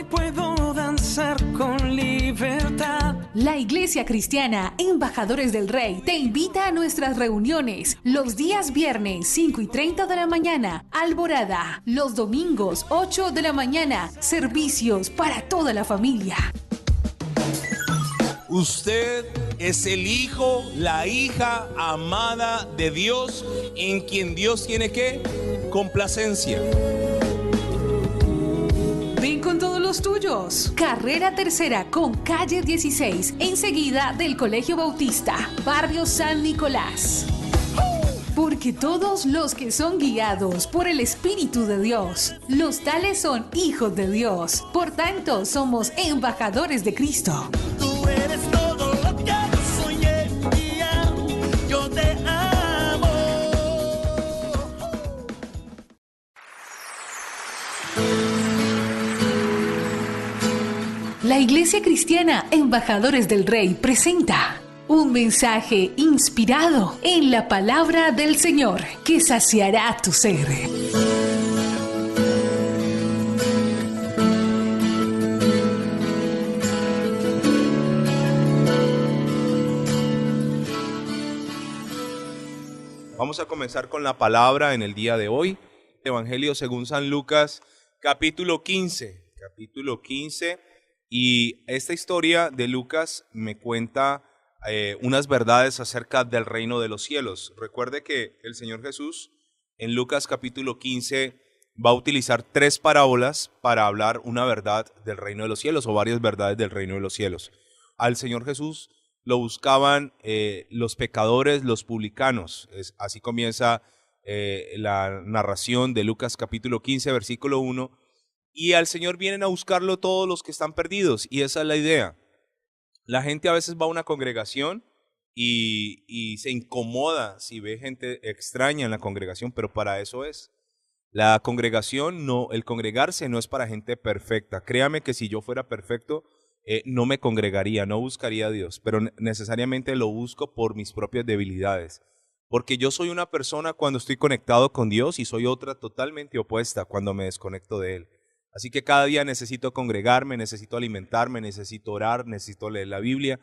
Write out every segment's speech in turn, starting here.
puedo danzar con libertad. La Iglesia Cristiana Embajadores del Rey te invita a nuestras reuniones los días viernes 5:30 de la mañana, Alborada, los domingos 8 de la mañana, servicios para toda la familia. Usted es el hijo, la hija amada de Dios, en quien Dios tiene ¿qué? Complacencia. Ven con todos los tuyos. Carrera Tercera con calle 16, enseguida del Colegio Bautista, barrio San Nicolás. Porque todos los que son guiados por el Espíritu de Dios, los tales son hijos de Dios. Por tanto, somos embajadores de Cristo. Tú eres todo lo que yo soñé y yo te amo. La Iglesia Cristiana Embajadores del Rey presenta un mensaje inspirado en la palabra del Señor que saciará tu ser. Vamos a comenzar con la palabra en el día de hoy. Evangelio según San Lucas, capítulo 15. Y esta historia de Lucas me cuenta unas verdades acerca del reino de los cielos. Recuerde que el Señor Jesús en Lucas capítulo 15 va a utilizar 3 parábolas para hablar una verdad del reino de los cielos o varias verdades del reino de los cielos. Al Señor Jesús lo buscaban los pecadores, los publicanos. Así comienza la narración de Lucas capítulo 15, versículo 1. Y al Señor vienen a buscarlo todos los que están perdidos, y esa es la idea. La gente a veces va a una congregación y se incomoda si ve gente extraña en la congregación, pero para eso es. La congregación, el congregarse no es para gente perfecta. Créame que si yo fuera perfecto, no me congregaría, no buscaría a Dios, pero necesariamente lo busco por mis propias debilidades. Porque yo soy una persona cuando estoy conectado con Dios y soy otra totalmente opuesta cuando me desconecto de Él. Así que cada día necesito congregarme, necesito alimentarme, necesito orar, necesito leer la Biblia.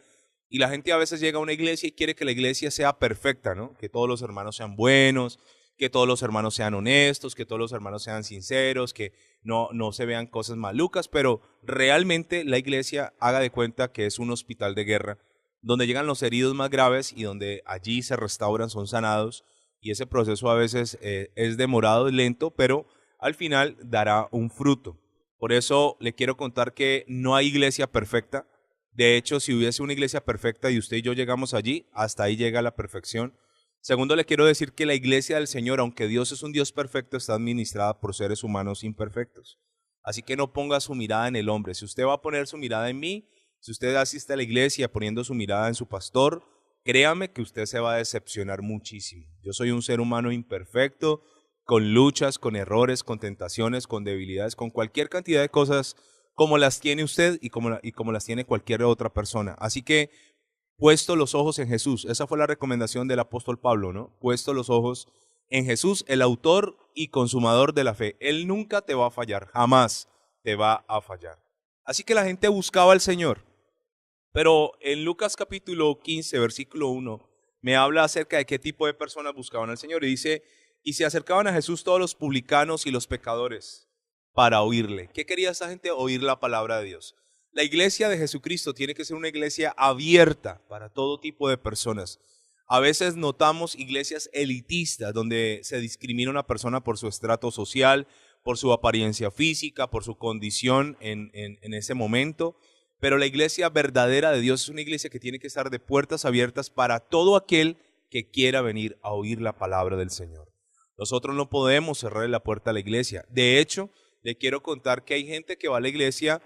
Y la gente a veces llega a una iglesia y quiere que la iglesia sea perfecta, ¿no? Que todos los hermanos sean buenos, que todos los hermanos sean honestos, que todos los hermanos sean sinceros, que no se vean cosas malucas, pero realmente la iglesia haga de cuenta que es un hospital de guerra, donde llegan los heridos más graves y donde allí se restauran, son sanados, y ese proceso a veces es demorado y lento, pero al final dará un fruto. Por eso le quiero contar que no hay iglesia perfecta. De hecho, si hubiese una iglesia perfecta y usted y yo llegamos allí, hasta ahí llega la perfección. Segundo, le quiero decir que la iglesia del Señor, aunque Dios es un Dios perfecto, está administrada por seres humanos imperfectos. Así que no ponga su mirada en el hombre. Si usted va a poner su mirada en mí, si usted asiste a la iglesia poniendo su mirada en su pastor, créame que usted se va a decepcionar muchísimo. Yo soy un ser humano imperfecto, con luchas, con errores, con tentaciones, con debilidades, con cualquier cantidad de cosas como las tiene usted y como las tiene cualquier otra persona. Así que, puesto los ojos en Jesús, esa fue la recomendación del apóstol Pablo, ¿no? Puesto los ojos en Jesús, el autor y consumador de la fe. Él nunca te va a fallar, jamás te va a fallar. Así que la gente buscaba al Señor. Pero en Lucas capítulo 15, versículo 1, me habla acerca de qué tipo de personas buscaban al Señor y dice: y se acercaban a Jesús todos los publicanos y los pecadores para oírle. ¿Qué quería esa gente? Oír la palabra de Dios. La iglesia de Jesucristo tiene que ser una iglesia abierta para todo tipo de personas. A veces notamos iglesias elitistas donde se discrimina a una persona por su estrato social, por su apariencia física, por su condición en ese momento. Pero la iglesia verdadera de Dios es una iglesia que tiene que estar de puertas abiertas para todo aquel que quiera venir a oír la palabra del Señor. Nosotros no podemos cerrar la puerta a la iglesia. De hecho, le quiero contar que hay gente que va a la iglesia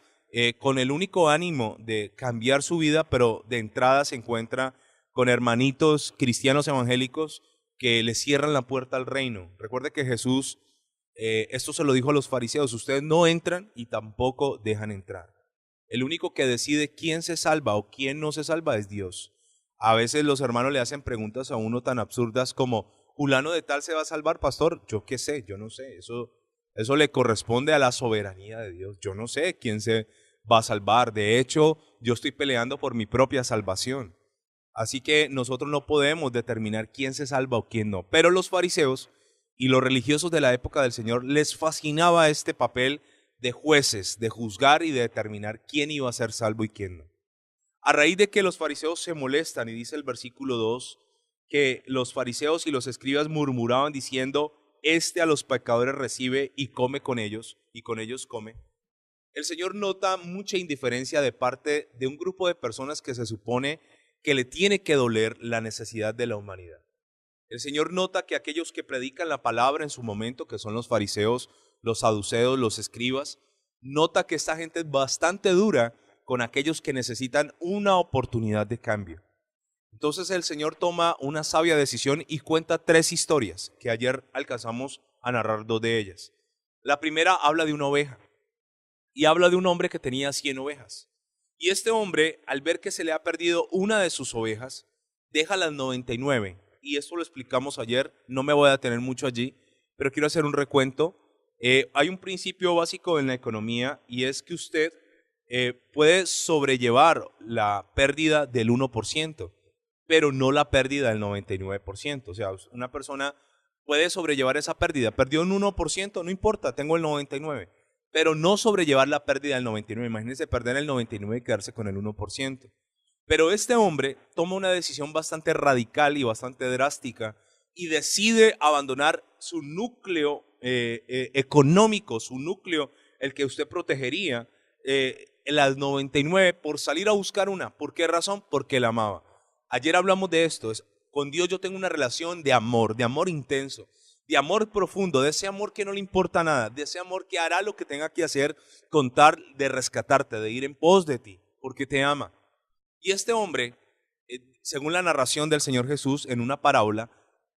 con el único ánimo de cambiar su vida, pero de entrada se encuentra con hermanitos cristianos evangélicos que le cierran la puerta al reino. Recuerde que Jesús, esto se lo dijo a los fariseos: ustedes no entran y tampoco dejan entrar. El único que decide quién se salva o quién no se salva es Dios. A veces los hermanos le hacen preguntas a uno tan absurdas como: ¿fulano de tal se va a salvar, pastor? Yo qué sé, yo no sé, eso Eso le corresponde a la soberanía de Dios. Yo no sé quién se va a salvar. De hecho, yo estoy peleando por mi propia salvación. Así que nosotros no podemos determinar quién se salva o quién no. Pero los fariseos y los religiosos de la época del Señor les fascinaba este papel de jueces, de juzgar y de determinar quién iba a ser salvo y quién no. A raíz de que los fariseos se molestan, y dice el versículo 2, que los fariseos y los escribas murmuraban diciendo, este a los pecadores recibe y come con ellos, y con ellos come. El Señor nota mucha indiferencia de parte de un grupo de personas que se supone que le tiene que doler la necesidad de la humanidad. El Señor nota que aquellos que predican la palabra en su momento, que son los fariseos, los saduceos, los escribas, nota que esta gente es bastante dura con aquellos que necesitan una oportunidad de cambio. Entonces el Señor toma una sabia decisión y cuenta 3 historias, que ayer alcanzamos a narrar 2 de ellas. La primera habla de una oveja y habla de un hombre que tenía 100 ovejas. Y este hombre, al ver que se le ha perdido una de sus ovejas, deja las 99. Y esto lo explicamos ayer, no me voy a detener mucho allí, pero quiero hacer un recuento. Hay un principio básico en la economía y es que usted puede sobrellevar la pérdida del 1%, pero no la pérdida del 99%. O sea, una persona puede sobrellevar esa pérdida. Perdió un 1%, no importa, tengo el 99%, pero no sobrellevar la pérdida del 99%. Imagínense perder el 99% y quedarse con el 1%. Pero este hombre toma una decisión bastante radical y bastante drástica y decide abandonar su núcleo económico, su núcleo, el que usted protegería, las 99 por salir a buscar una. ¿Por qué razón? Porque la amaba. Ayer hablamos de esto. Con Dios yo tengo una relación de amor intenso, de amor profundo, de ese amor que no le importa nada, de ese amor que hará lo que tenga que hacer con tal de rescatarte, de ir en pos de ti, porque te ama. Y este hombre, según la narración del Señor Jesús en una parábola,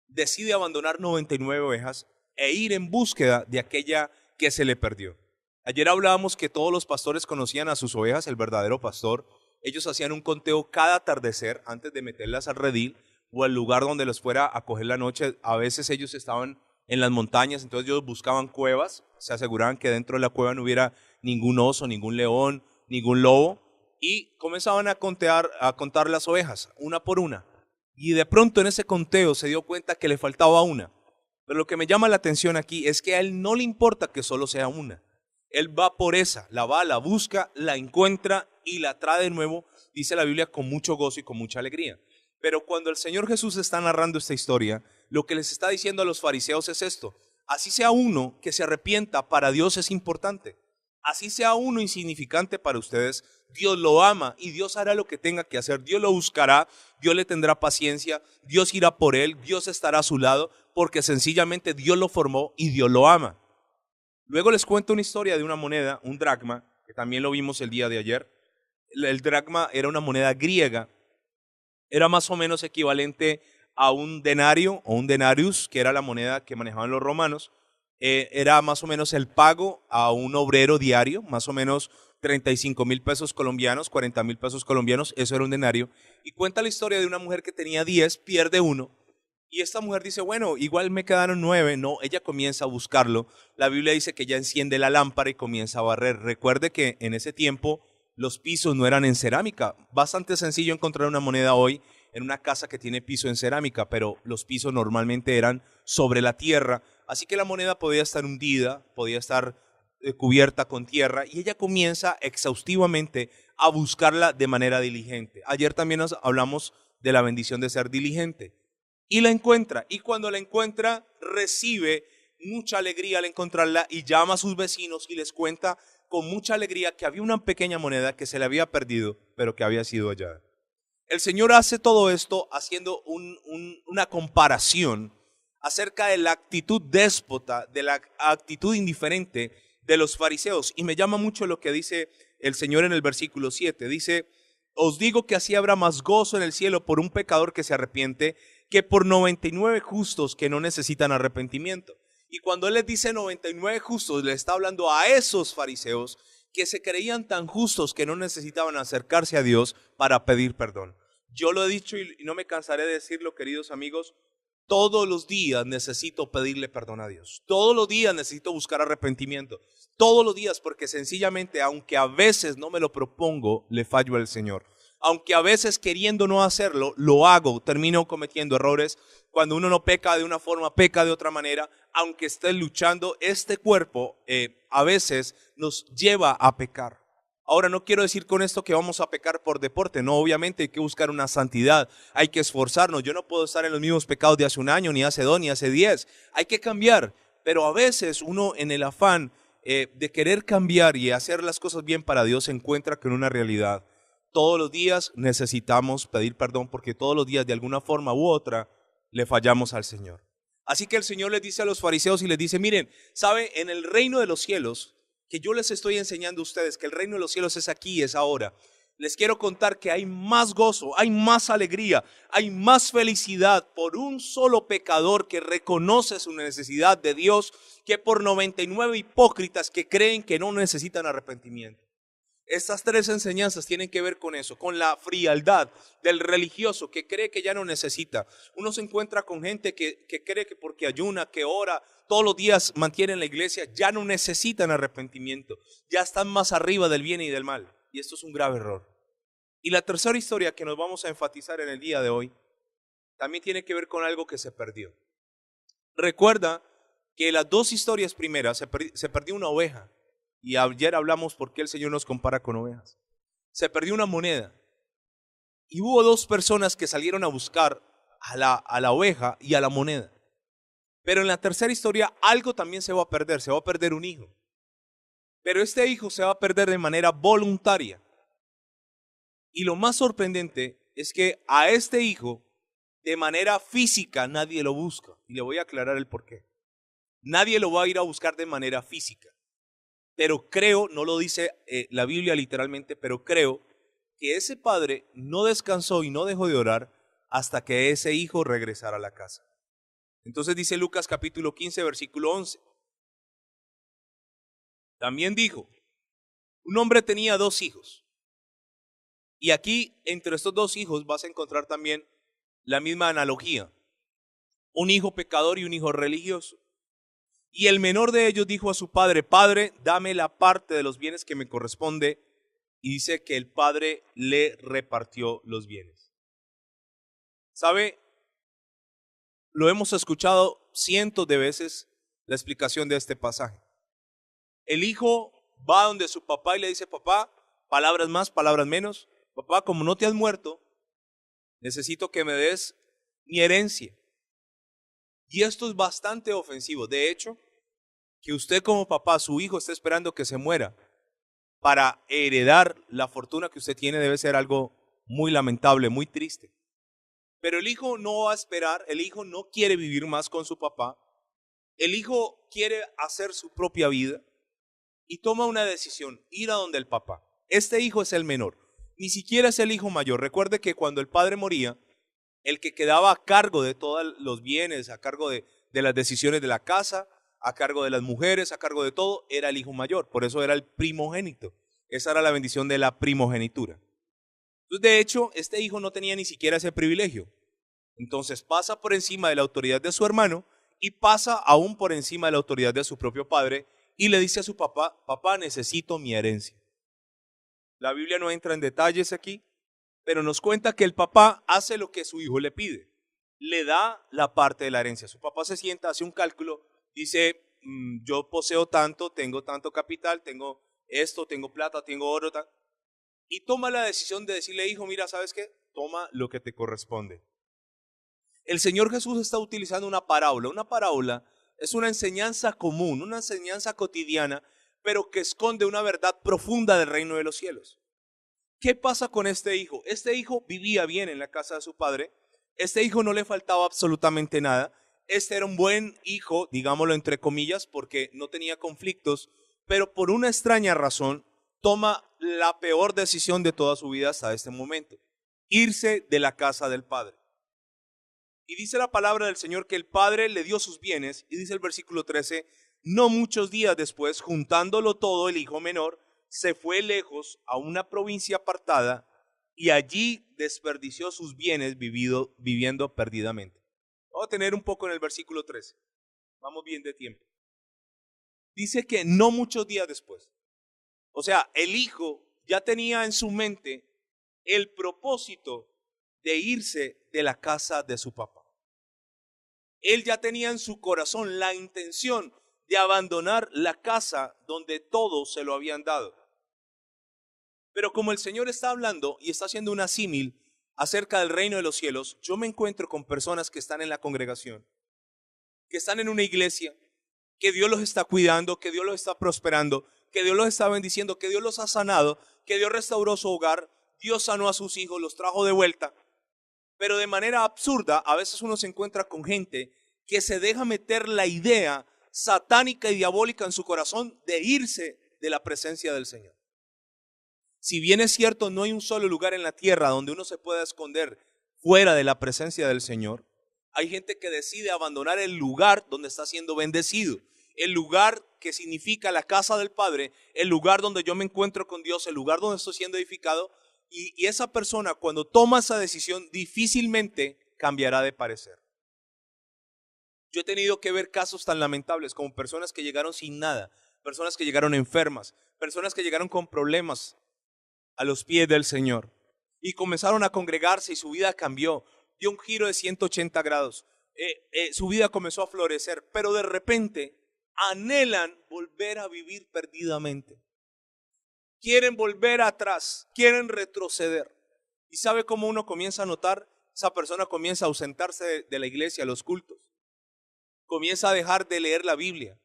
decide abandonar 99 ovejas e ir en búsqueda de aquella que se le perdió. Ayer hablábamos que todos los pastores conocían a sus ovejas, el verdadero pastor. Ellos hacían un conteo cada atardecer antes de meterlas al redil o al lugar donde los fuera a coger la noche. A veces ellos estaban en las montañas, entonces ellos buscaban cuevas, se aseguraban que dentro de la cueva no hubiera ningún oso, ningún león, ningún lobo. Y comenzaban a contar las ovejas, una por una. Y de pronto en ese conteo se dio cuenta que le faltaba una. Pero lo que me llama la atención aquí es que a él no le importa que solo sea una. Él va por esa, la va, la busca, la encuentra y la trae de nuevo, dice la Biblia, con mucho gozo y con mucha alegría. Pero cuando el Señor Jesús está narrando esta historia, lo que les está diciendo a los fariseos es esto. Así sea uno que se arrepienta, para Dios es importante. Así sea uno insignificante para ustedes, Dios lo ama y Dios hará lo que tenga que hacer. Dios lo buscará, Dios le tendrá paciencia, Dios irá por él, Dios estará a su lado, porque sencillamente Dios lo formó y Dios lo ama. Luego les cuento una historia de una moneda, un dracma, que también lo vimos el día de ayer. El dracma era una moneda griega, era más o menos equivalente a un denario o un denarius, que era la moneda que manejaban los romanos. Era más o menos el pago a un obrero diario, más o menos 35,000 pesos colombianos, 40,000 pesos colombianos, eso era un denario. Y cuenta la historia de una mujer que tenía 10, pierde uno, y esta mujer dice, bueno, igual me quedaron 9, no, ella comienza a buscarlo. La Biblia dice que ella enciende la lámpara y comienza a barrer. Recuerde que en ese tiempo los pisos no eran en cerámica, bastante sencillo encontrar una moneda hoy en una casa que tiene piso en cerámica, pero los pisos normalmente eran sobre la tierra. Así que la moneda podía estar hundida, podía estar cubierta con tierra, y ella comienza exhaustivamente a buscarla de manera diligente. Ayer también nos hablamos de la bendición de ser diligente. Y la encuentra, y cuando la encuentra recibe mucha alegría al encontrarla y llama a sus vecinos y les cuenta con mucha alegría que había una pequeña moneda que se le había perdido, pero que había sido hallada. El Señor hace todo esto haciendo una comparación acerca de la actitud déspota, de la actitud indiferente de los fariseos. Y me llama mucho lo que dice el Señor en el versículo 7. Dice, os digo que así habrá más gozo en el cielo por un pecador que se arrepiente que por 99 justos que no necesitan arrepentimiento. Y cuando Él les dice 99 justos, le está hablando a esos fariseos que se creían tan justos que no necesitaban acercarse a Dios para pedir perdón. Yo lo he dicho y no me cansaré de decirlo, queridos amigos, Todos los días necesito pedirle perdón a Dios. Todos los días necesito buscar arrepentimiento. Todos los días, porque sencillamente, aunque a veces no me lo propongo, le fallo al Señor. Aunque a veces queriendo no hacerlo, lo hago, termino cometiendo errores. Cuando uno no peca de una forma, peca de otra manera. Aunque esté luchando, este cuerpo a veces nos lleva a pecar. Ahora, no quiero decir con esto que vamos a pecar por deporte. No, obviamente hay que buscar una santidad. Hay que esforzarnos. Yo no puedo estar en los mismos pecados de hace un año, ni hace 2, ni hace 10. Hay que cambiar. Pero a veces uno, en el afán de querer cambiar y hacer las cosas bien para Dios, se encuentra con una realidad. Todos los días necesitamos pedir perdón, porque todos los días de alguna forma u otra le fallamos al Señor. Así que el Señor les dice a los fariseos y les dice: miren, ¿sabe? En el reino de los cielos, que yo les estoy enseñando a ustedes, que el reino de los cielos es aquí, es ahora. Les quiero contar que hay más gozo, hay más alegría, hay más felicidad por un solo pecador que reconoce su necesidad de Dios, que por 99 hipócritas que creen que no necesitan arrepentimiento. Estas 3 enseñanzas tienen que ver con eso, con la frialdad del religioso que cree que ya no necesita. Uno se encuentra con gente que cree que porque ayuna, que ora, todos los días mantienen la iglesia, ya no necesitan arrepentimiento, ya están más arriba del bien y del mal. Y esto es un grave error. Y la tercera historia que nos vamos a enfatizar en el día de hoy también tiene que ver con algo que se perdió. Recuerda que las 2 historias primeras se perdió una oveja. Y ayer hablamos por qué el Señor nos compara con ovejas. Se perdió una moneda. Y hubo 2 personas que salieron a buscar a la oveja y a la moneda. Pero en la tercera historia algo también se va a perder un hijo. Pero este hijo se va a perder de manera voluntaria. Y lo más sorprendente es que a este hijo, de manera física, nadie lo busca. Y le voy a aclarar el porqué. Nadie lo va a ir a buscar de manera física. Pero creo, no lo dice la Biblia literalmente, pero creo que ese padre no descansó y no dejó de orar hasta que ese hijo regresara a la casa. Entonces dice Lucas capítulo 15, versículo 11. También dijo: un hombre tenía 2 hijos. Y aquí, entre estos 2 hijos, vas a encontrar también la misma analogía. Un hijo pecador y un hijo religioso. Y el menor de ellos dijo a su padre: Padre, dame la parte de los bienes que me corresponde. Y dice que el padre le repartió los bienes. ¿Sabe? Lo hemos escuchado cientos de veces, la explicación de este pasaje. El hijo va donde su papá y le dice: papá, palabras más, palabras menos. Papá, como no te has muerto, necesito que me des mi herencia. Y esto es bastante ofensivo. De hecho, que usted como papá, su hijo esté esperando que se muera para heredar la fortuna que usted tiene debe ser algo muy lamentable, muy triste. Pero el hijo no va a esperar, el hijo no quiere vivir más con su papá, el hijo quiere hacer su propia vida y toma una decisión: ir a donde el papá. Este hijo es el menor, ni siquiera es el hijo mayor. Recuerde que cuando el padre moría, el que quedaba a cargo de todos los bienes, a cargo de las decisiones de la casa, a cargo de las mujeres, a cargo de todo, era el hijo mayor. Por eso era el primogénito. Esa era la bendición de la primogenitura. Entonces, de hecho, este hijo no tenía ni siquiera ese privilegio. Entonces pasa por encima de la autoridad de su hermano y pasa aún por encima de la autoridad de su propio padre y le dice a su papá: papá, necesito mi herencia. La Biblia no entra en detalles aquí, pero nos cuenta que el papá hace lo que su hijo le pide. Le da la parte de la herencia. Su papá se sienta, hace un cálculo, dice: yo poseo tanto, tengo tanto capital, tengo esto, tengo plata, tengo oro, y toma la decisión de decirle: hijo, mira, ¿sabes qué? Toma lo que te corresponde. El Señor Jesús está utilizando una parábola. Una parábola es una enseñanza común, una enseñanza cotidiana, pero que esconde una verdad profunda del reino de los cielos. ¿Qué pasa con este hijo? Este hijo vivía bien en la casa de su padre. Este hijo no le faltaba absolutamente nada. Este era un buen hijo, digámoslo entre comillas, porque no tenía conflictos, pero por una extraña razón toma la peor decisión de toda su vida hasta este momento: irse de la casa del padre. Y dice la palabra del Señor que el padre le dio sus bienes, y dice el versículo 13, no muchos días después, juntándolo todo, el hijo menor se fue lejos a una provincia apartada y allí desperdició sus bienes viviendo perdidamente. Voy a tener un poco en el versículo 13. Vamos bien de tiempo. Dice que no muchos días después. O sea, el hijo ya tenía en su mente el propósito de irse de la casa de su papá. Él ya tenía en su corazón la intención de abandonar la casa donde todo se lo habían dado. Pero como el Señor está hablando y está haciendo una símil acerca del reino de los cielos, yo me encuentro con personas que están en la congregación, que están en una iglesia, que Dios los está cuidando, que Dios los está prosperando, que Dios los está bendiciendo, que Dios los ha sanado, que Dios restauró su hogar, Dios sanó a sus hijos, los trajo de vuelta. Pero de manera absurda, a veces uno se encuentra con gente que se deja meter la idea satánica y diabólica en su corazón de irse de la presencia del Señor. Si bien es cierto, no hay un solo lugar en la tierra donde uno se pueda esconder fuera de la presencia del Señor, hay gente que decide abandonar el lugar donde está siendo bendecido, el lugar que significa la casa del Padre, el lugar donde yo me encuentro con Dios, el lugar donde estoy siendo edificado, y esa persona cuando toma esa decisión difícilmente cambiará de parecer. Yo he tenido que ver casos tan lamentables como personas que llegaron sin nada, personas que llegaron enfermas, personas que llegaron con problemas a los pies del Señor y comenzaron a congregarse y su vida cambió, dio un giro de 180 grados, su vida comenzó a florecer, pero de repente anhelan volver a vivir perdidamente. Quieren volver atrás, quieren retroceder. ¿Y sabe cómo uno comienza a notar? Esa persona comienza a ausentarse de la iglesia, a los cultos. Comienza a dejar de leer la Biblia.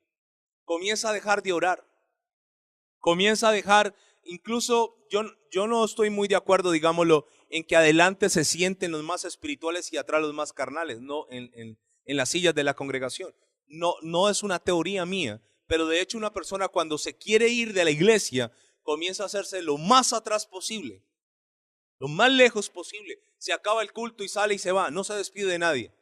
Comienza a dejar de orar. Comienza a dejar, incluso yo no estoy muy de acuerdo, digámoslo, en que adelante se sienten los más espirituales y atrás los más carnales, no en las sillas de la congregación. No es una teoría mía, pero de hecho una persona cuando se quiere ir de la iglesia comienza a hacerse lo más atrás posible, lo más lejos posible. Se acaba el culto y sale y se va, no se despide de nadie.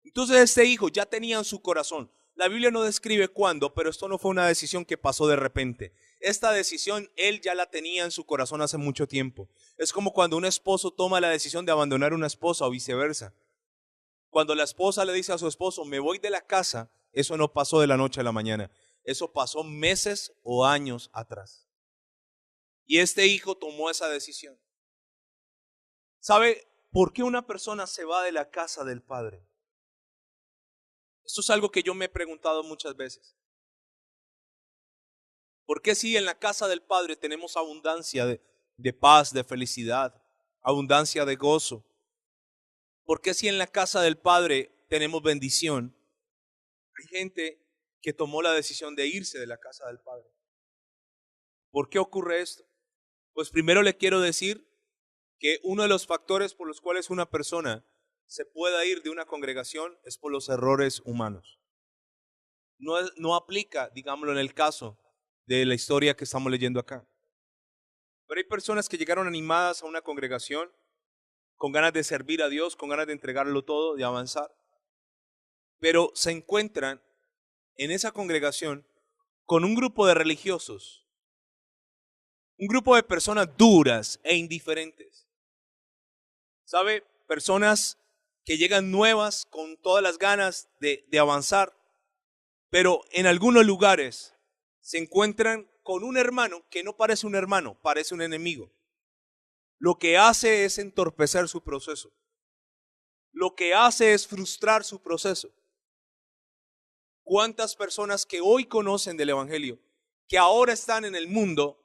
Entonces este hijo ya tenía en su corazón, la Biblia no describe cuándo, pero esto no fue una decisión que pasó de repente. Esta decisión él ya la tenía en su corazón hace mucho tiempo. Es como cuando un esposo toma la decisión de abandonar a una esposa o viceversa. Cuando la esposa le dice a su esposo, me voy de la casa, eso no pasó de la noche a la mañana. Eso pasó meses o años atrás. Y este hijo tomó esa decisión. ¿Sabe por qué una persona se va de la casa del padre? Esto es algo que yo me he preguntado muchas veces. ¿Por qué si en la casa del Padre tenemos abundancia de paz, de felicidad, abundancia de gozo? ¿Por qué si en la casa del Padre tenemos bendición? Hay gente que tomó la decisión de irse de la casa del Padre. ¿Por qué ocurre esto? Pues primero le quiero decir que uno de los factores por los cuales una persona se pueda ir de una congregación es por los errores humanos. No aplica, digámoslo, en el caso de la historia que estamos leyendo acá. Pero hay personas que llegaron animadas a una congregación con ganas de servir a Dios, con ganas de entregarlo todo, de avanzar. Pero se encuentran en esa congregación con un grupo de religiosos, un grupo de personas duras e indiferentes. ¿Sabe? Personas que llegan nuevas con todas las ganas de avanzar, pero en algunos lugares se encuentran con un hermano que no parece un hermano, parece un enemigo. Lo que hace es entorpecer su proceso. Lo que hace es frustrar su proceso. ¿Cuántas personas que hoy conocen del Evangelio, que ahora están en el mundo,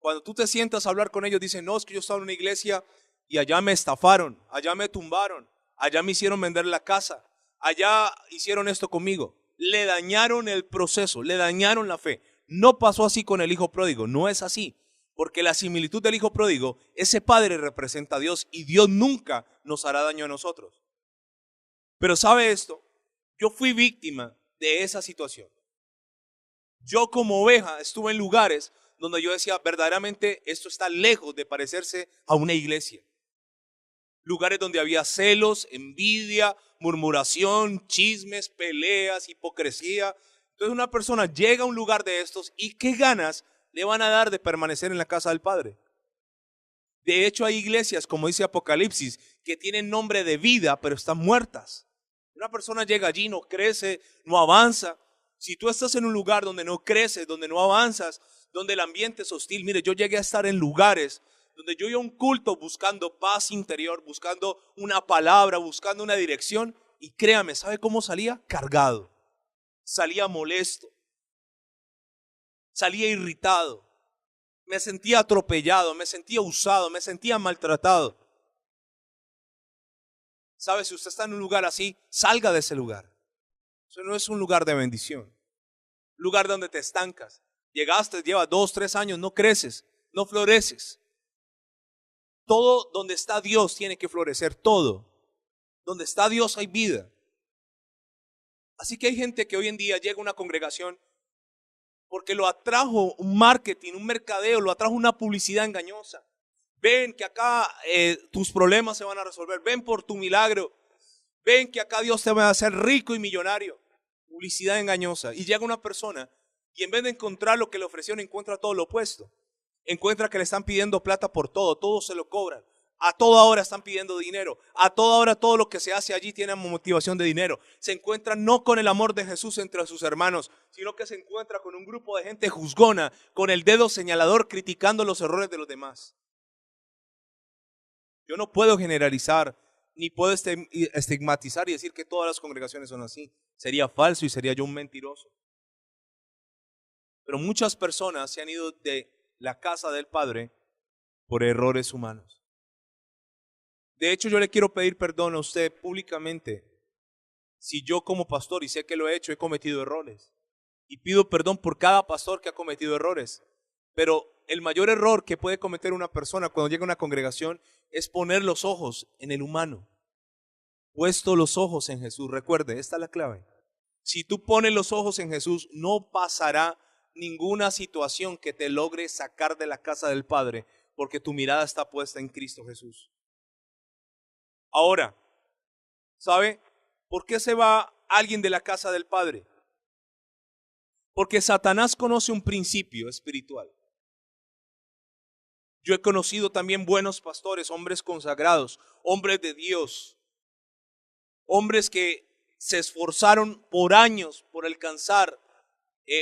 cuando tú te sientas a hablar con ellos, dicen, no, es que yo estaba en una iglesia y allá me estafaron, allá me tumbaron, allá me hicieron vender la casa, allá hicieron esto conmigo? Le dañaron el proceso, le dañaron la fe. No pasó así con el hijo pródigo, no es así. Porque la similitud del hijo pródigo, ese padre representa a Dios y Dios nunca nos hará daño a nosotros. Pero ¿sabe esto? Yo fui víctima de esa situación. Yo como oveja estuve en lugares donde yo decía, verdaderamente esto está lejos de parecerse a una iglesia. Lugares donde había celos, envidia, murmuración, chismes, peleas, hipocresía. Entonces una persona llega a un lugar de estos y qué ganas le van a dar de permanecer en la casa del Padre. De hecho, hay iglesias, como dice Apocalipsis, que tienen nombre de vida, pero están muertas. Una persona llega allí, no crece, no avanza. Si tú estás en un lugar donde no creces, donde no avanzas, donde el ambiente es hostil. Mire, yo llegué a estar en lugares donde yo iba a un culto buscando paz interior, buscando una palabra, buscando una dirección. Y créame, ¿sabe cómo salía? Cargado. Salía molesto. Salía irritado. Me sentía atropellado, me sentía usado, me sentía maltratado. ¿Sabe? Si usted está en un lugar así, salga de ese lugar. Eso no es un lugar de bendición. Un lugar donde te estancas. Llegaste, llevas 2, 3 años, no creces, no floreces. Todo donde está Dios tiene que florecer, todo. Donde está Dios hay vida. Así que hay gente que hoy en día llega a una congregación porque lo atrajo un marketing, un mercadeo, lo atrajo una publicidad engañosa. Ven que acá tus problemas se van a resolver, ven por tu milagro, ven que acá Dios te va a hacer rico y millonario. Publicidad engañosa. Y llega una persona y en vez de encontrar lo que le ofrecieron, encuentra todo lo opuesto. Encuentra que le están pidiendo plata por todo, todo se lo cobran. A toda hora están pidiendo dinero. A toda hora todo lo que se hace allí tiene motivación de dinero. Se encuentra no con el amor de Jesús entre sus hermanos, sino que se encuentra con un grupo de gente juzgona, con el dedo señalador criticando los errores de los demás. Yo no puedo generalizar, ni puedo estigmatizar y decir que todas las congregaciones son así. Sería falso y sería yo un mentiroso. Pero muchas personas se han ido de la casa del Padre por errores humanos. De hecho, yo le quiero pedir perdón a usted públicamente si yo como pastor, y sé que lo he hecho, he cometido errores. Y pido perdón por cada pastor que ha cometido errores. Pero el mayor error que puede cometer una persona cuando llega a una congregación es poner los ojos en el humano. Puesto los ojos en Jesús. Recuerde, esta es la clave. Si tú pones los ojos en Jesús, no pasará ninguna situación que te logre sacar de la casa del Padre, porque tu mirada está puesta en Cristo Jesús. Ahora, ¿sabe por qué se va alguien de la casa del Padre? Porque Satanás conoce un principio espiritual. Yo he conocido también buenos pastores, hombres consagrados, hombres de Dios, hombres que se esforzaron por años por alcanzar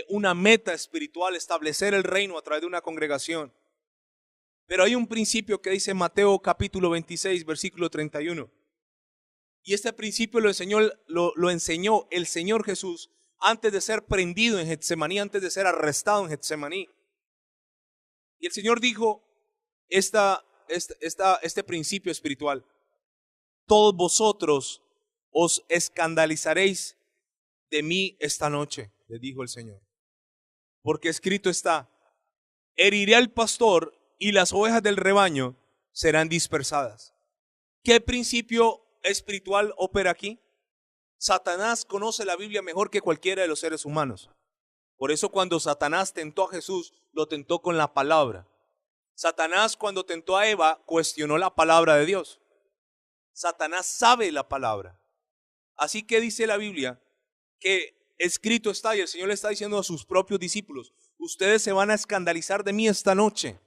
una meta espiritual, establecer el reino a través de una congregación. Pero hay un principio que dice Mateo capítulo 26, versículo 31. Y este principio lo enseñó el Señor Jesús antes de ser prendido en Getsemaní, antes de ser arrestado en Getsemaní. Y el Señor dijo este principio espiritual: todos vosotros os escandalizaréis de mí esta noche, le dijo el Señor. Porque escrito está: heriré al pastor y las ovejas del rebaño serán dispersadas. ¿Qué principio espiritual opera aquí? Satanás conoce la Biblia mejor que cualquiera de los seres humanos. Por eso cuando Satanás tentó a Jesús, lo tentó con la palabra. Satanás cuando tentó a Eva, cuestionó la palabra de Dios. Satanás sabe la palabra. Así que dice la Biblia que escrito está, y el Señor le está diciendo a sus propios discípulos: ustedes se van a escandalizar de mí esta noche.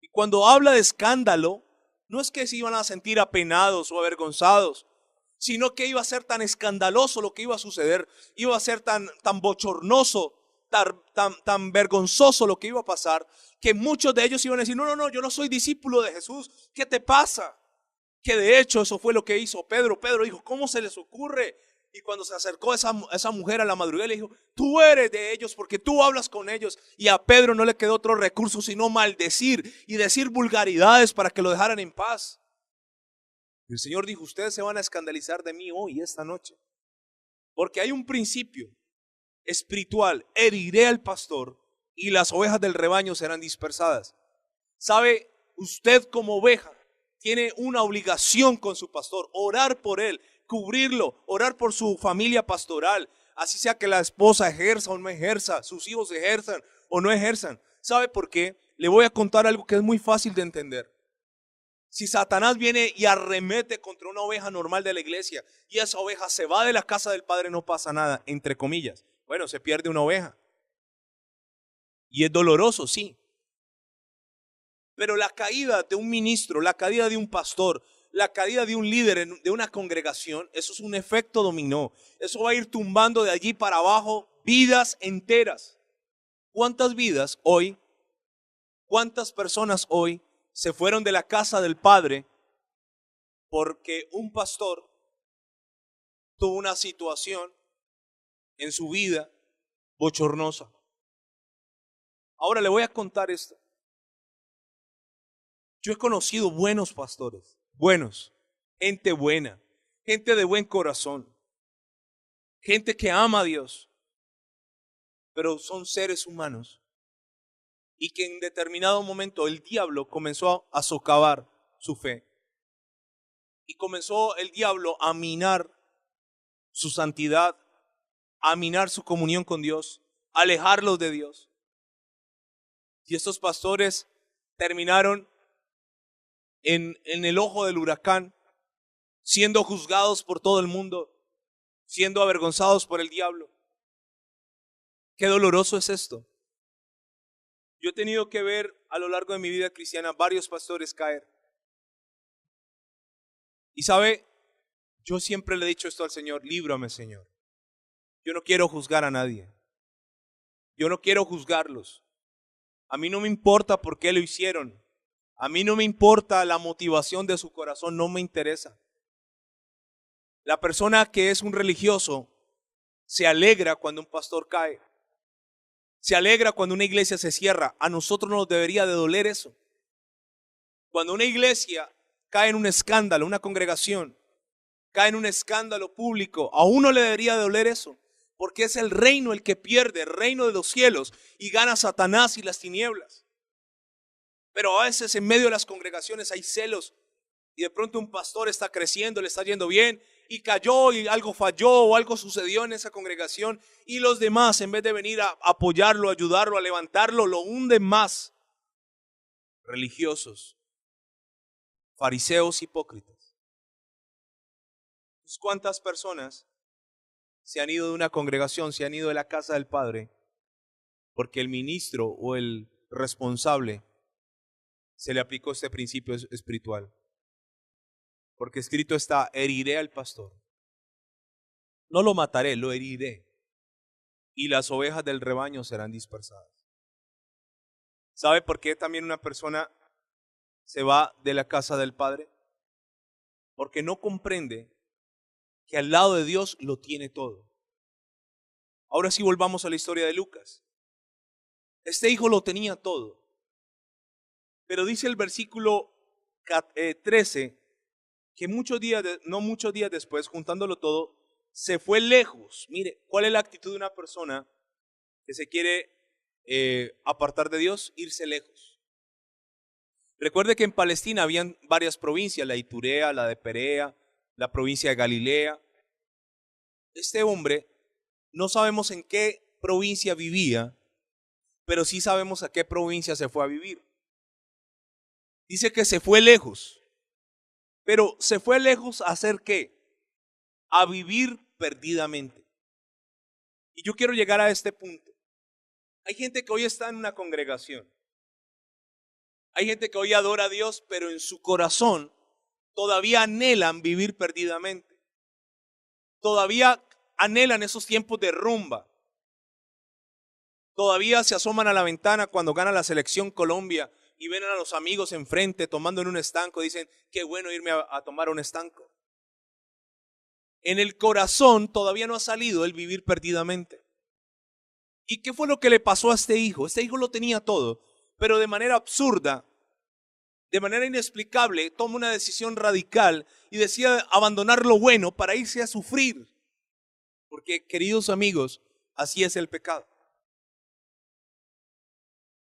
Y cuando habla de escándalo, no es que se iban a sentir apenados o avergonzados, sino que iba a ser tan escandaloso lo que iba a suceder, iba a ser tan bochornoso, tan vergonzoso lo que iba a pasar, que muchos de ellos iban a decir: no, yo no soy discípulo de Jesús, ¿qué te pasa? Que de hecho eso fue lo que hizo Pedro. Pedro dijo: ¿cómo se les ocurre? Y cuando se acercó esa mujer a la madrugada, le dijo: tú eres de ellos porque tú hablas con ellos. Y a Pedro no le quedó otro recurso sino maldecir y decir vulgaridades para que lo dejaran en paz. Y el Señor dijo: ustedes se van a escandalizar de mí hoy, esta noche, porque hay un principio espiritual: heriré al pastor y las ovejas del rebaño serán dispersadas. ¿Sabe? Usted como oveja tiene una obligación con su pastor: orar por él, cubrirlo, orar por su familia pastoral, así sea que la esposa ejerza o no ejerza, sus hijos ejerzan o no ejerzan. ¿Sabe por qué? Le voy a contar algo que es muy fácil de entender. Si Satanás viene y arremete contra una oveja normal de la iglesia y esa oveja se va de la casa del Padre, no pasa nada, entre comillas. Bueno, se pierde una oveja. Y es doloroso, sí. Pero la caída de un ministro, la caída de un pastor, la caída de un líder de una congregación, eso es un efecto dominó. Eso va a ir tumbando de allí para abajo vidas enteras. ¿Cuántas vidas hoy, cuántas personas hoy se fueron de la casa del Padre porque un pastor tuvo una situación en su vida bochornosa? Ahora le voy a contar esto. Yo he conocido buenos pastores, buenos, gente buena, gente de buen corazón, gente que ama a Dios, pero son seres humanos y que en determinado momento el diablo comenzó a socavar su fe y comenzó el diablo a minar su santidad, a minar su comunión con Dios, a alejarlos de Dios. Y estos pastores terminaron en el ojo del huracán, siendo juzgados por todo el mundo, siendo avergonzados por el diablo. Qué doloroso es esto. Yo he tenido que ver a lo largo de mi vida cristiana varios pastores caer. Y sabe, yo siempre le he dicho esto al Señor: líbrame, Señor. Yo no quiero juzgar a nadie. Yo no quiero juzgarlos. A mí no me importa por qué lo hicieron. A mí no me importa la motivación de su corazón, no me interesa. La persona que es un religioso se alegra cuando un pastor cae. Se alegra cuando una iglesia se cierra. A nosotros nos debería de doler eso. Cuando una iglesia cae en un escándalo, una congregación cae en un escándalo público, a uno le debería de doler eso. Porque es el reino el que pierde, el reino de los cielos, y gana Satanás y las tinieblas. Pero a veces en medio de las congregaciones hay celos y de pronto un pastor está creciendo, le está yendo bien y cayó y algo falló o algo sucedió en esa congregación y los demás, en vez de venir a apoyarlo, ayudarlo, a levantarlo, lo hunden más. Religiosos, fariseos, hipócritas. ¿Cuántas personas se han ido de una congregación, se han ido de la casa del Padre porque el ministro o el responsable se le aplicó este principio espiritual? Porque escrito está: heriré al pastor. No lo mataré, lo heriré. Y las ovejas del rebaño serán dispersadas. ¿Sabe por qué también una persona se va de la casa del Padre? Porque no comprende que al lado de Dios lo tiene todo. Ahora sí volvamos a la historia de Lucas. Este hijo lo tenía todo. Pero dice el versículo 13 que no muchos días después, juntándolo todo, se fue lejos. Mire, ¿cuál es la actitud de una persona que se quiere apartar de Dios? Irse lejos. Recuerde que en Palestina habían varias provincias: la de Iturea, la de Perea, la provincia de Galilea. Este hombre, no sabemos en qué provincia vivía, pero sí sabemos a qué provincia se fue a vivir. Dice que se fue lejos. Pero ¿se fue lejos a hacer qué? A vivir perdidamente. Y yo quiero llegar a este punto. Hay gente que hoy está en una congregación. Hay gente que hoy adora a Dios, pero en su corazón todavía anhelan vivir perdidamente. Todavía anhelan esos tiempos de rumba. Todavía se asoman a la ventana cuando gana la selección Colombia y ven a los amigos enfrente tomando en un estanco. Dicen: qué bueno irme a tomar un estanco. En el corazón todavía no ha salido el vivir perdidamente. ¿Y qué fue lo que le pasó a este hijo? Este hijo lo tenía todo, pero de manera absurda, de manera inexplicable, toma una decisión radical y decide abandonar lo bueno para irse a sufrir. Porque, queridos amigos, así es el pecado.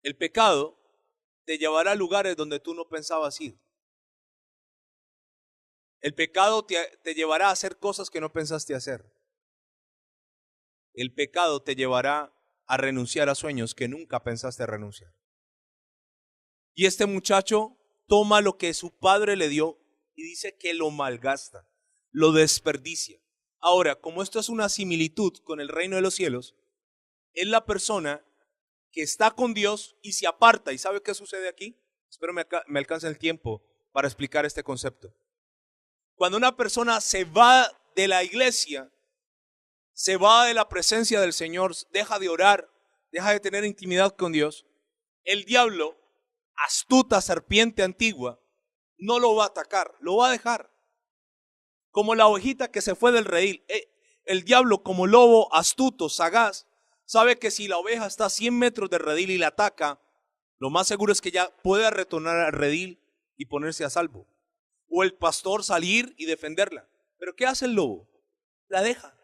El pecado te llevará a lugares donde tú no pensabas ir. El pecado te llevará a hacer cosas que no pensaste hacer. El pecado te llevará a renunciar a sueños que nunca pensaste renunciar. Y este muchacho toma lo que su padre le dio y dice que lo malgasta, lo desperdicia. Ahora, como esto es una similitud con el reino de los cielos, es la persona que está con Dios y se aparta. ¿Y sabe qué sucede aquí? Espero me alcance el tiempo para explicar este concepto. Cuando una persona se va de la iglesia, se va de la presencia del Señor, deja de orar, deja de tener intimidad con Dios, el diablo, astuta serpiente antigua, no lo va a atacar, lo va a dejar. Como la ovejita que se fue del redil. El diablo, como lobo astuto, sagaz, sabe que si la oveja está a 100 metros del redil y la ataca, lo más seguro es que ya pueda retornar al redil y ponerse a salvo. O el pastor salir y defenderla. Pero ¿qué hace el lobo? La deja.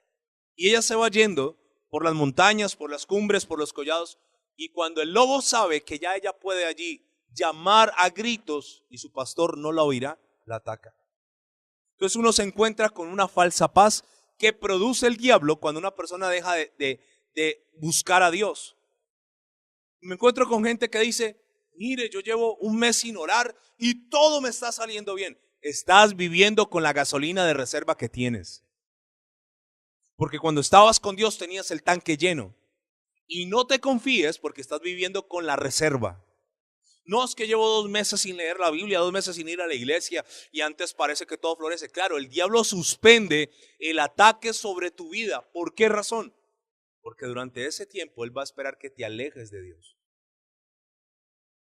Y ella se va yendo por las montañas, por las cumbres, por los collados. Y cuando el lobo sabe que ya ella puede allí llamar a gritos y su pastor no la oirá, la ataca. Entonces uno se encuentra con una falsa paz que produce el diablo cuando una persona deja de buscar a Dios. Me encuentro con gente que dice, mire, yo llevo un mes sin orar y todo me está saliendo bien. Estás viviendo con la gasolina de reserva que tienes. Porque cuando estabas con Dios tenías el tanque lleno. Y no te confíes porque estás viviendo con la reserva. No es que llevo 2 meses sin leer la Biblia, 2 meses sin ir a la iglesia y antes parece que todo florece. Claro, el diablo suspende el ataque sobre tu vida. ¿Por qué razón? Porque durante ese tiempo él va a esperar que te alejes de Dios.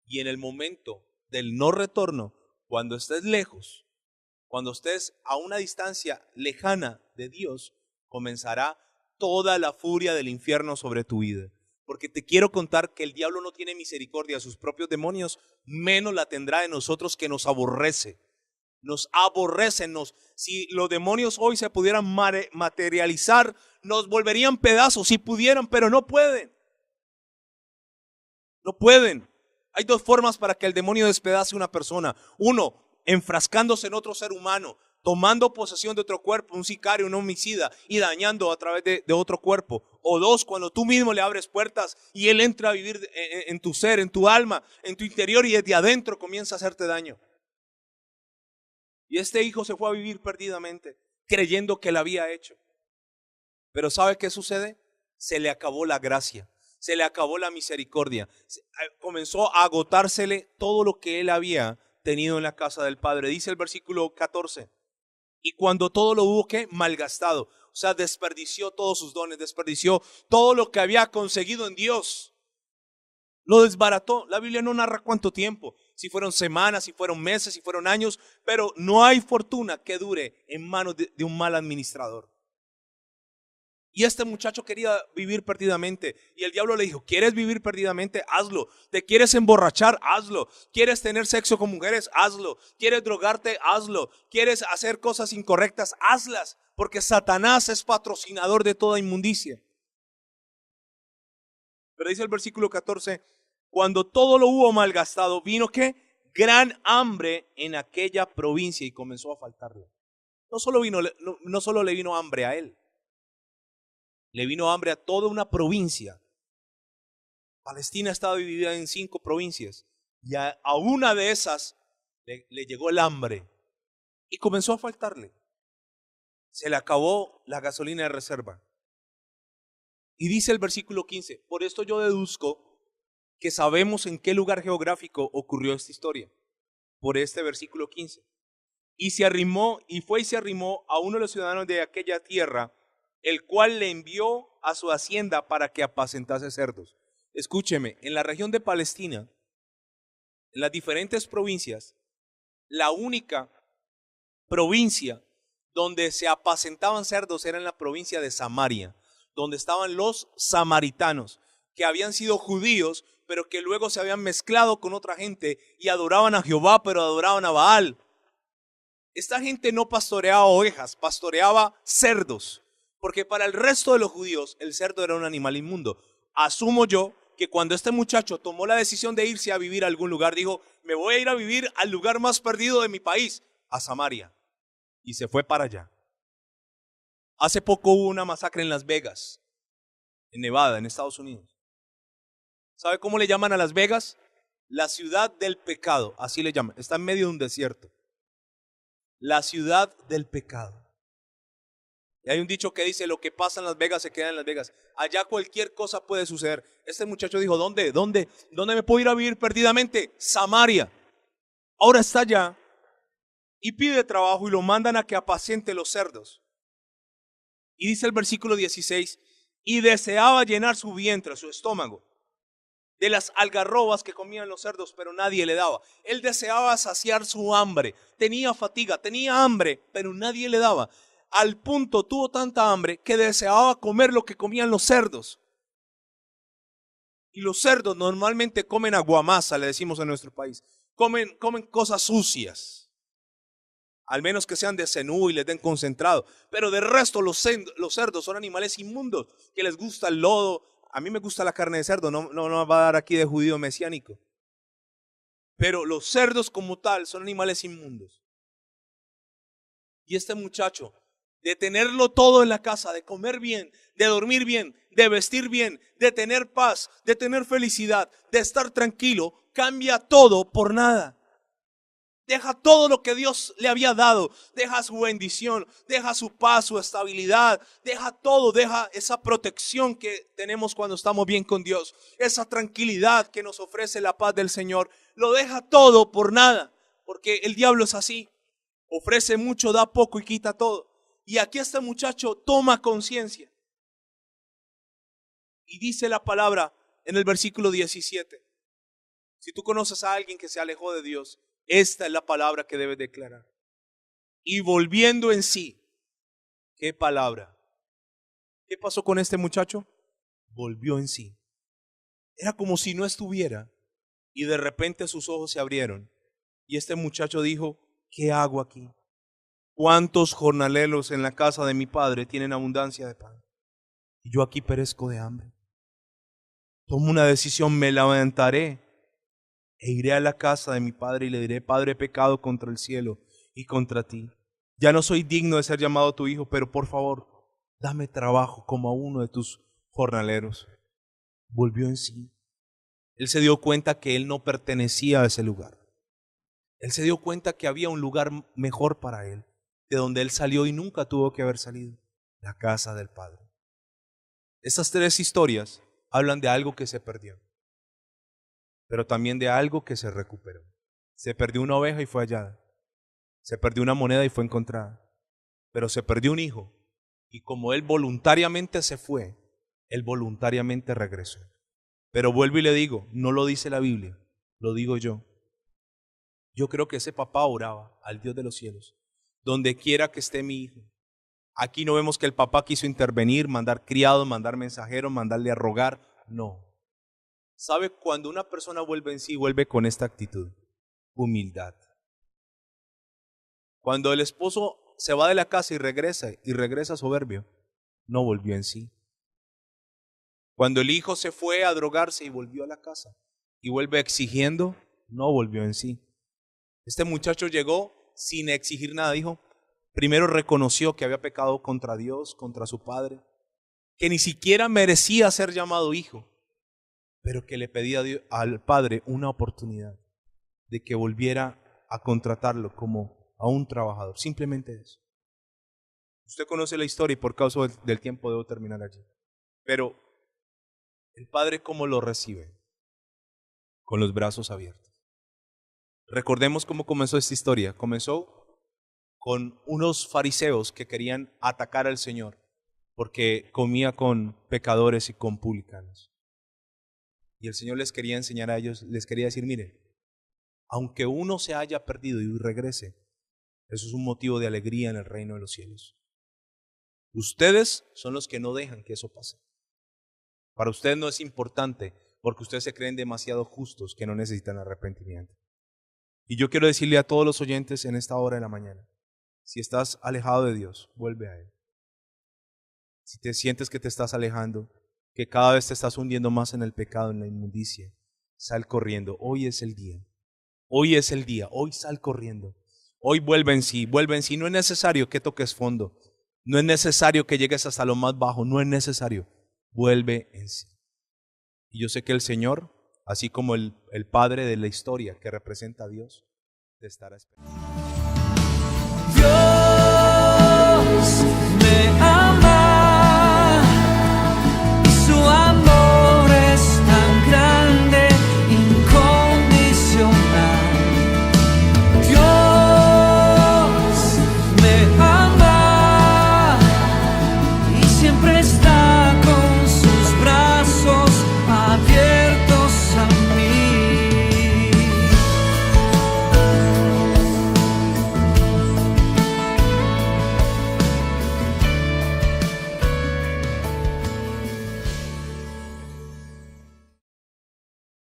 Y en el momento del no retorno, cuando estés lejos, cuando estés a una distancia lejana de Dios, comenzará toda la furia del infierno sobre tu vida. Porque te quiero contar que el diablo no tiene misericordia de sus propios demonios, menos la tendrá de nosotros que nos aborrece. Nos aborrecen. Si los demonios hoy se pudieran materializar, nos volverían pedazos si pudieran, pero no pueden. No pueden. Hay 2 formas para que el demonio despedace a una persona. 1, enfrascándose en otro ser humano, tomando posesión de otro cuerpo, un sicario, un homicida, y dañando a través de otro cuerpo. O 2, cuando tú mismo le abres puertas y él entra a vivir en tu ser, en tu alma, en tu interior y desde adentro comienza a hacerte daño. Y este hijo se fue a vivir perdidamente, creyendo que lo había hecho. Pero ¿sabe qué sucede? Se le acabó la gracia, se le acabó la misericordia. Comenzó a agotársele todo lo que él había tenido en la casa del Padre. Dice el versículo 14. Y cuando todo lo hubo, ¿qué? Malgastado. O sea, desperdició todos sus dones, desperdició todo lo que había conseguido en Dios. Lo desbarató. La Biblia no narra cuánto tiempo. Si fueron semanas, si fueron meses, si fueron años. Pero no hay fortuna que dure en manos de un mal administrador. Y este muchacho quería vivir perdidamente. Y el diablo le dijo, ¿quieres vivir perdidamente? Hazlo. ¿Te quieres emborrachar? Hazlo. ¿Quieres tener sexo con mujeres? Hazlo. ¿Quieres drogarte? Hazlo. ¿Quieres hacer cosas incorrectas? Hazlas. Porque Satanás es patrocinador de toda inmundicia. Pero dice el versículo 14, cuando todo lo hubo malgastado, vino ¿qué? Gran hambre en aquella provincia y comenzó a faltarle. No solo le vino hambre a él. Le vino hambre a toda una provincia. Palestina estaba dividida en 5 provincias. Y a una de esas le llegó el hambre. Y comenzó a faltarle. Se le acabó la gasolina de reserva. Y dice el versículo 15, por esto yo deduzco que sabemos en qué lugar geográfico ocurrió esta historia. Por este versículo 15. Y se arrimó a uno de los ciudadanos de aquella tierra, el cual le envió a su hacienda para que apacentase cerdos. Escúcheme, en la región de Palestina, en las diferentes provincias, la única provincia donde se apacentaban cerdos era en la provincia de Samaria, donde estaban los samaritanos, que habían sido judíos, pero que luego se habían mezclado con otra gente y adoraban a Jehová, pero adoraban a Baal. Esta gente no pastoreaba ovejas, pastoreaba cerdos. Porque para el resto de los judíos el cerdo era un animal inmundo. Asumo yo que cuando este muchacho tomó la decisión de irse a vivir a algún lugar, dijo, me voy a ir a vivir al lugar más perdido de mi país, a Samaria. Y se fue para allá. Hace poco hubo una masacre en Las Vegas, en Nevada, en Estados Unidos. ¿Sabe cómo le llaman a Las Vegas? La ciudad del pecado, así le llaman. Está en medio de un desierto. La ciudad del pecado. Y hay un dicho que dice, lo que pasa en Las Vegas se queda en Las Vegas. Allá cualquier cosa puede suceder. Este muchacho dijo, ¿dónde me puedo ir a vivir perdidamente? Samaria. Ahora está allá y pide trabajo y lo mandan a que apaciente los cerdos. Y dice el versículo 16, y deseaba llenar su vientre, su estómago, de las algarrobas que comían los cerdos, pero nadie le daba. Él deseaba saciar su hambre, tenía fatiga, tenía hambre, pero nadie le daba. Al punto tuvo tanta hambre que deseaba comer lo que comían los cerdos. Y los cerdos normalmente comen aguamasa, le decimos en nuestro país. Comen cosas sucias. Al menos que sean de cenú y les den concentrado. Pero de resto los cerdos son animales inmundos, que les gusta el lodo. A mí me gusta la carne de cerdo, no nos va a dar aquí de judío mesiánico. Pero los cerdos como tal son animales inmundos. Y este muchacho, de tenerlo todo en la casa, de comer bien, de dormir bien, de vestir bien, de tener paz, de tener felicidad, de estar tranquilo, cambia todo por nada. Deja todo lo que Dios le había dado, deja su bendición, deja su paz, su estabilidad, deja todo, deja esa protección que tenemos cuando estamos bien con Dios, esa tranquilidad que nos ofrece la paz del Señor, lo deja todo por nada, porque el diablo es así, ofrece mucho, da poco y quita todo. Y aquí este muchacho toma conciencia y dice la palabra en el versículo 17, si tú conoces a alguien que se alejó de Dios, esta es la palabra que debes declarar. Y volviendo en sí, ¿qué palabra? ¿Qué pasó con este muchacho? Volvió en sí. Era como si no estuviera y de repente sus ojos se abrieron y este muchacho dijo, ¿qué hago aquí? ¿Cuántos jornaleros en la casa de mi padre tienen abundancia de pan? Y yo aquí perezco de hambre. Tomo una decisión, me levantaré e iré a la casa de mi padre y le diré, Padre, he pecado contra el cielo y contra ti. Ya no soy digno de ser llamado tu hijo, pero por favor, dame trabajo como a uno de tus jornaleros. Volvió en sí. Él se dio cuenta que él no pertenecía a ese lugar. Él se dio cuenta que había un lugar mejor para él, de donde él salió y nunca tuvo que haber salido, la casa del Padre. Estas tres historias hablan de algo que se perdió, pero también de algo que se recuperó. Se perdió una oveja y fue hallada. Se perdió una moneda y fue encontrada. Pero se perdió un hijo. Y como él voluntariamente se fue, él voluntariamente regresó. Pero vuelvo y le digo, no lo dice la Biblia, lo digo yo. Yo creo que ese papá oraba al Dios de los cielos, donde quiera que esté mi hijo. Aquí no vemos que el papá quiso intervenir, mandar criados, mandar mensajeros, mandarle a rogar. No. ¿Sabe? Cuando una persona vuelve en sí, vuelve con esta actitud, humildad. Cuando el esposo se va de la casa y regresa soberbio, no volvió en sí. Cuando el hijo se fue a drogarse y volvió a la casa y vuelve exigiendo, no volvió en sí. Este muchacho llegó sin exigir nada, dijo, primero reconoció que había pecado contra Dios, contra su padre, que ni siquiera merecía ser llamado hijo, pero que le pedía al Padre una oportunidad de que volviera a contratarlo como a un trabajador. Simplemente eso. Usted conoce la historia y por causa del tiempo debo terminar allí. Pero el Padre, ¿cómo lo recibe? Con los brazos abiertos. Recordemos cómo comenzó esta historia. Comenzó con unos fariseos que querían atacar al Señor porque comía con pecadores y con publicanos. Y el Señor les quería enseñar a ellos, les quería decir, miren, aunque uno se haya perdido y regrese, eso es un motivo de alegría en el reino de los cielos. Ustedes son los que no dejan que eso pase. Para ustedes no es importante porque ustedes se creen demasiado justos que no necesitan arrepentimiento. Y yo quiero decirle a todos los oyentes en esta hora de la mañana, si estás alejado de Dios, vuelve a Él. Si te sientes que te estás alejando, que cada vez te estás hundiendo más en el pecado, en la inmundicia, sal corriendo. Hoy es el día. Hoy es el día. Hoy sal corriendo. Hoy vuelve en sí, vuelve en sí. No es necesario que toques fondo. No es necesario que llegues hasta lo más bajo. No es necesario. Vuelve en sí. Y yo sé que el Señor, así como el Padre de la historia que representa a Dios, te estará esperando.